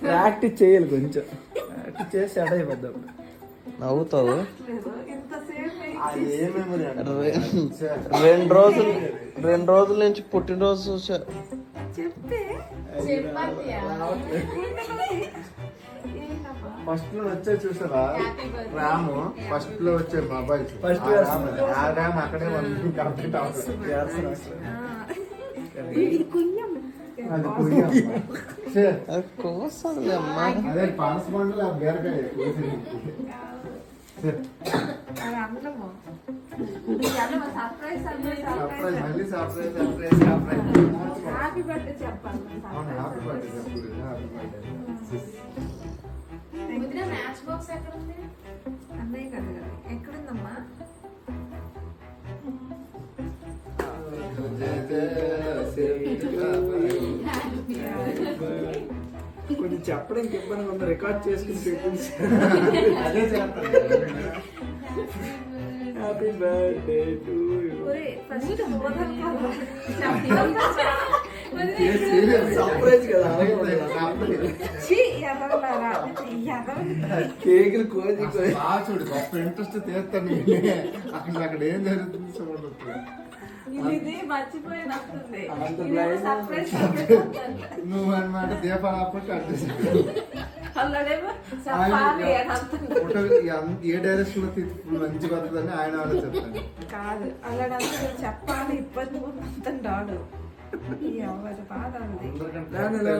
Practice చేయాలి కొంచెం, practice చేసి సెట్ అయిపోద్దాం. నవ్వుతావు. 2 రోజుల నుంచి పుట్టినరోజు ఫస్ట్ లో వచ్చే చూసారా రాము, ఫస్ట్ లో వచ్చే మొబైల్ రామ్ అక్కడే కంప్లీట్ అవుతుంది. అదే పానస పండుగ బీరకాయ మళ్ళీ సర్ప్రైజ్ హ్యాపీ బర్త్డే చెప్పాలి. హ్యాపీ బర్త్డే మ్యాచ్ బాక్స్ ఎక్కడ ఉంది? అన్నయ్య కదా, ఎక్కడుందమ్మా? కొంచెం చెప్పడానికి ఇబ్బందిగా ఉంది, రికార్డ్ చేసుకుని పెట్టింది. అదే చేస్తాను. Happy birthday to you. Surprise కదా, కేకులు కోసి చూడు గొప్ప ఇంట్రెస్ట్ తీస్తాను. అక్కడ ఏం జరుగుతుంది చూడదు. నువ్వు అనమాట దీపాలు కట్ ఏ డైరెక్షన్ లో మంచిగా వస్తుందని ఆయన ఆలోచిస్తాను. కాదు అలాంటి చెప్పాలి, ఇబ్బంది డాడు ఎవరు బాధ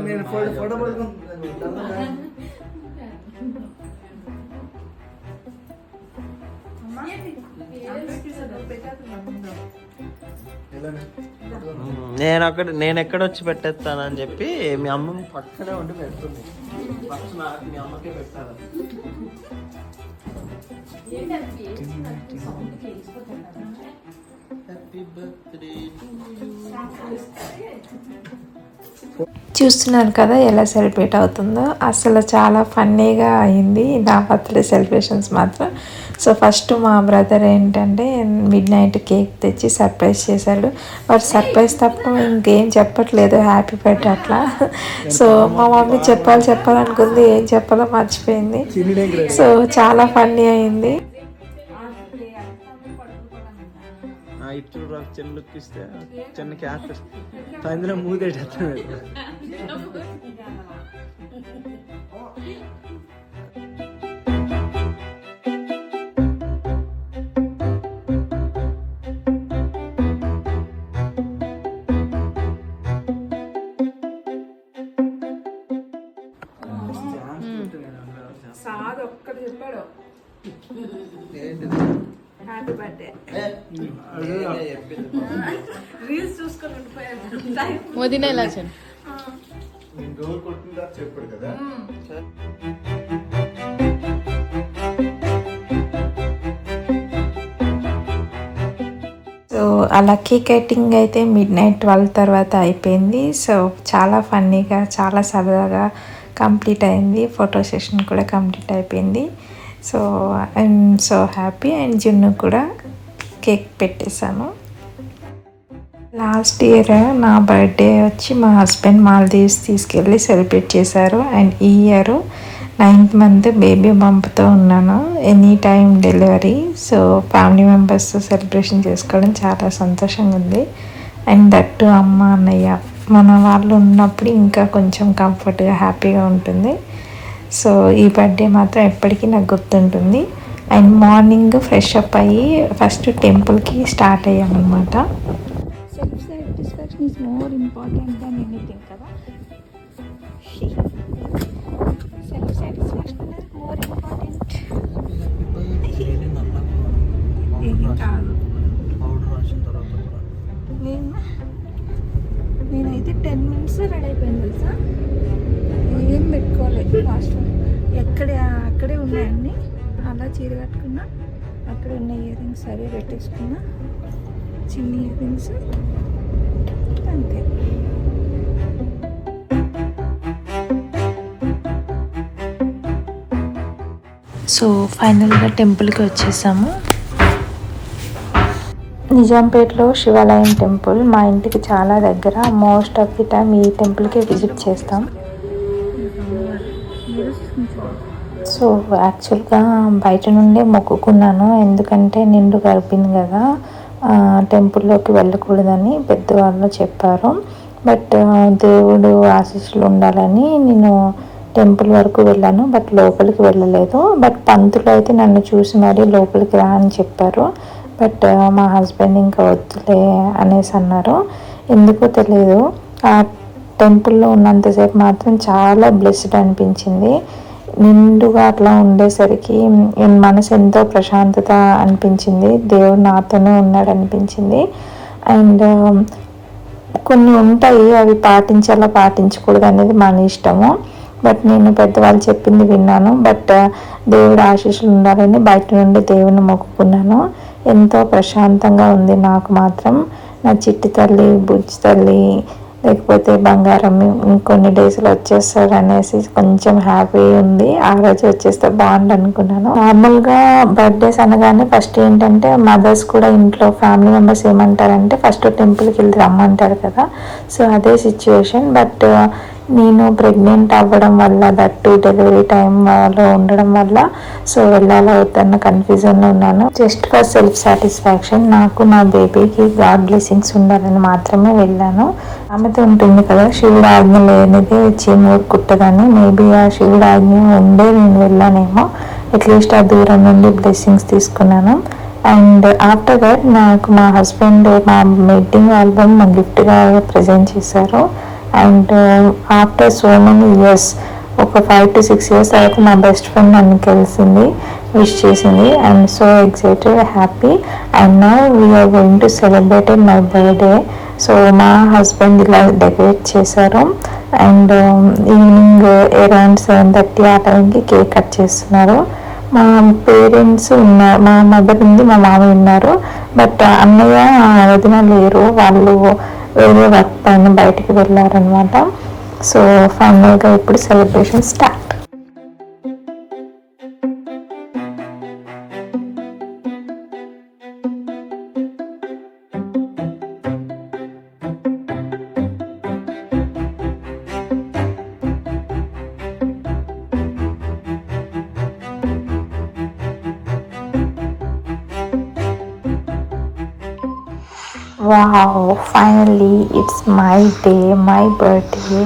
నేను ఫోటో పడుకుంటాను. నేను ఎక్కడొచ్చి పెట్టేస్తానని చెప్పి మీ అమ్మ పక్కనే ఉండి పెడుతుంది. ఫస్ట్ నాకు మీ అమ్మకే పెట్టాలి. చూస్తున్నారు కదా ఎలా సెలబ్రేట్ అవుతుందో. అసలు చాలా ఫన్నీగా అయింది నా బర్త్డే సెలబ్రేషన్స్ మాత్రం. సో ఫస్ట్ మా బ్రదర్ ఏంటంటే మిడ్-నైట్ కేక్ తెచ్చి సర్ప్రైజ్ చేశాడు. వాడు సర్ప్రైజ్ తప్ప ఇంకేం చెప్పట్లేదు, హ్యాపీ బర్త్డే అట్లా. సో మా మమ్మీ చెప్పాలనుకుంది, ఏం చెప్పాలో మర్చిపోయింది. సో చాలా ఫన్నీ అయింది. ఇప్పుడు చిన్న లుక్ ఇస్తే చిన్న క్యాప్ అందులో మూదేటేస్తాను. సార్ ఒక్కటి చెప్పాడు హ్యాపీ బర్త్డే. రీల్స్ చూసుకొని ఉండిపోయాడు. వదిన ఎలా డోర్ కొట్టిందా చెప్పాడు కదా. సో అలా కేక్ కటింగ్ అయితే మిడ్-నైట్ 12 తర్వాత అయిపోయింది. సో చాలా ఫన్నీగా, చాలా సరదాగా కంప్లీట్ అయింది. ఫోటో సెషన్ కూడా కంప్లీట్ అయిపోయింది. So I'm so happy. And జున్ను కూడా కేక్ పెట్టేశాను. లాస్ట్ ఇయర్ నా బర్త్డే వచ్చి మా హస్బెండ్ మాల్దీవ్స్ తీసుకెళ్ళి సెలబ్రేట్ చేశారు. అండ్ ఈ ఇయర్ 9th month బేబీ బంప్తో ఉన్నాను, any time delivery. So family మెంబర్స్తో సెలబ్రేషన్ చేసుకోవడం చాలా సంతోషంగా ఉంది. అండ్ దట్టు అమ్మ అన్నయ్య మన వాళ్ళు ఉన్నప్పుడు ఇంకా కొంచెం కంఫర్ట్గా హ్యాపీగా ఉంటుంది. సో ఈ బర్త్డే మాత్రం ఎప్పటికీ నాకు గుర్తుంటుంది. అండ్ మార్నింగ్ ఫ్రెష్ అప్ అయ్యి ఫస్ట్ టెంపుల్కి స్టార్ట్ అయ్యామన్నమాట. Self satisfaction is more important than anything కదా. Self satisfaction is more important. ఏం కాదు. నేనైతే 10 minutes రెడీ అయిపోయింది తెలుసా. ఏం పెట్టుకోలేదు. ఫాస్ట్ అక్కడే ఉన్నాయన్నీ. అలా చీర కట్టుకున్నా, అక్కడ ఉన్న ఇయర్ రింగ్స్ అవే పెట్టేసుకున్నా, చిన్న ఇయర్ రింగ్స్ అంతే. సో ఫైనల్గా టెంపుల్కి వచ్చేసాము. నిజాంపేటలో శివాలయం టెంపుల్ మా ఇంటికి చాలా దగ్గర. మోస్ట్ ఆఫ్ ది టైం ఈ టెంపుల్కి విజిట్ చేస్తాం. సో యాక్చువల్గా బయట నుండే మొక్కుకున్నాను, ఎందుకంటే నిండు గర్భిణి కదా, టెంపుల్లోకి వెళ్ళకూడదని పెద్దవాళ్ళు చెప్పారు. బట్ దేవుడు ఆశీస్సులు ఉండాలని నేను టెంపుల్ వరకు వెళ్ళాను, బట్ లోపలికి వెళ్ళలేదు. బట్ పంతులు అయితే నన్ను చూసి మరీ లోపలికి రా అని చెప్పారు. బట్ మా హస్బెండ్ ఇంకా వద్దులే అనేసి అన్నారు. ఎందుకో తెలియదు, ఆ టెంపుల్లో ఉన్నంతసేపు మాత్రం చాలా బ్లెస్డ్ అనిపించింది. నిండుగా అట్లా ఉండేసరికి మనసు ఎంతో ప్రశాంతత అనిపించింది. దేవుడు నాతోనే ఉన్నాడు అనిపించింది. అండ్ కొన్ని ఉంటాయి, అవి పాటించాలా పాటించకూడదు అనేది మన ఇష్టము. బట్ నేను పెద్దవాళ్ళు చెప్పింది విన్నాను. బట్ దేవుడు ఆశీస్సులు ఉండాలని బయట నుండి దేవుని మొక్కుకున్నాను. ఎంతో ప్రశాంతంగా ఉంది నాకు మాత్రం. నా చిట్టి తల్లి, బుజ్జి తల్లి, లేకపోతే బంగారం ఇంకొన్ని డేస్లో వచ్చేస్తాడు అనేసి కొంచెం హ్యాపీ ఉంది. ఆ రోజు వచ్చేస్తే బాగుండు అనుకున్నాను. నార్మల్గా బర్త్డేస్ అనగానే ఫస్ట్ ఏంటంటే మదర్స్ కూడా ఇంట్లో ఫ్యామిలీ మెంబర్స్ ఏమంటారంటే ఫస్ట్ టెంపుల్కి వెళ్ళి రమ్మంటారు కదా. సో అదే సిచ్యువేషన్. బట్ నేను ప్రెగ్నెంట్ అవ్వడం వల్ల, దట్టు డెలివరీ టైంలో ఉండడం వల్ల సో వెళ్ళాలా వద్దన్న కన్ఫ్యూజన్లో ఉన్నాను. జస్ట్ ఫర్ సెల్ఫ్ సాటిస్ఫాక్షన్, నాకు నా బేబీకి గాడ్ బ్లెస్సింగ్స్ ఉండాలని మాత్రమే వెళ్ళాను. ఆమెతో ఉంటుంది కదా, శివుడు ఆజ్ఞ లేనిదే చీమూరు కుట్టదని. మేబీ ఆ శివుడు ఆజ్ఞ ఉండే నేను వెళ్ళానేమో. అట్లీస్ట్ ఆ దూరం నుండి బ్లెస్సింగ్స్ తీసుకున్నాను. అండ్ ఆఫ్టర్ దట్ నాకు మా హస్బెండ్ మా వెడ్డింగ్ ఆల్బమ్ గిఫ్ట్గా ప్రజెంట్ చేశారు. And after so many years, ఒక 5 to 6 years తర్వాత మా బెస్ట్ ఫ్రెండ్ నన్ను కలిసింది, విష్ చేసింది. I'm so excited, happy. And now we're going to celebrate my birthday. So మా హస్బెండ్ ఇలా డెకరేట్ చేశారు. అండ్ ఈవినింగ్ అరౌండ్ 7:30 ఆ టైంకి కేక్ కట్ చేస్తున్నారు. మా పేరెంట్స్ ఉన్నారు, మా మదర్ ఉంది, మా మామయ్య ఉన్నారు. బట్ అన్నయ్య వదిన లేరు, వాళ్ళు వేరే వర్క్ పైన బయటికి వెళ్ళారనమాట. సో ఫైనల్గా ఇప్పుడు celebration start. Wow, finally it's my day, my birthday.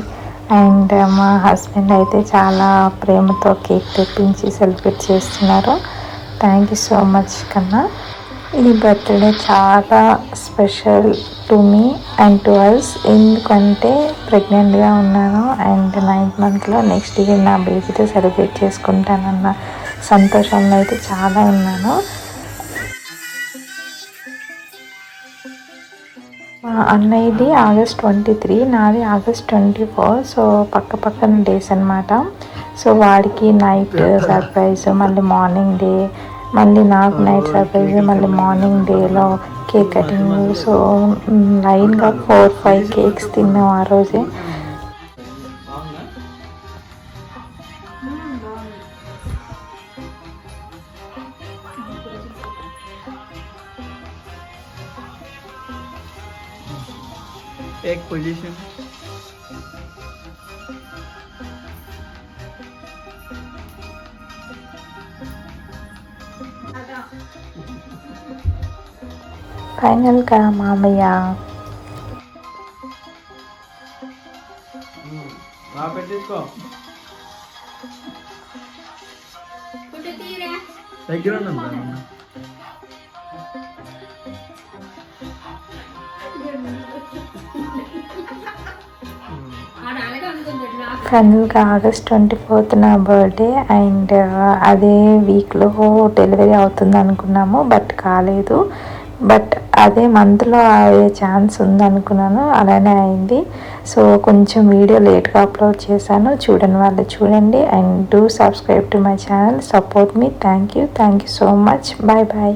And మా హస్బెండ్ అయితే చాలా ప్రేమతో కేక్ తెప్పించి సెలబ్రేట్ చేస్తున్నారు. థ్యాంక్ యూ సో మచ్ కన్నా. ఈ బర్త్డే చాలా special to me and to us. ఎందుకంటే ప్రెగ్నెంట్గా ఉన్నాను అండ్ 9th monthలో నెక్స్ట్ ఇయర్ నా బేబీతో సెలబ్రేట్ చేసుకుంటానన్న సంతోషంలో అయితే చాలా ఉన్నాను. అన్నయ్యది August 23, నాది August 24. సో పక్కన డేస్ అనమాట. సో వాడికి నైట్ సర్ప్రైజ్, మళ్ళీ మార్నింగ్ డే, మళ్ళీ నాకు నైట్ సర్ప్రైజ్, మళ్ళీ మార్నింగ్ డేలో కేక్ కటింగ్. సో లైన్గా 4-5 కేక్స్ తిన్నాం ఆ రోజే. एक पोजीशन ఫైనల్గా మామయ్య పెట్టేసుకో దగ్గర ఫైనల్గా August 24th నా బర్త్డే. అండ్ అదే వీక్లో డెలివరీ అవుతుంది అనుకున్నాము, బట్ కాలేదు. బట్ అదే మంత్లో అయ్యే ఛాన్స్ ఉందనుకున్నాను, అలానే అయింది. సో కొంచెం వీడియో లేట్గా అప్లోడ్ చేశాను, చూడని వాళ్ళు చూడండి. And do subscribe to my channel, support me. Thank you so much. Bye bye.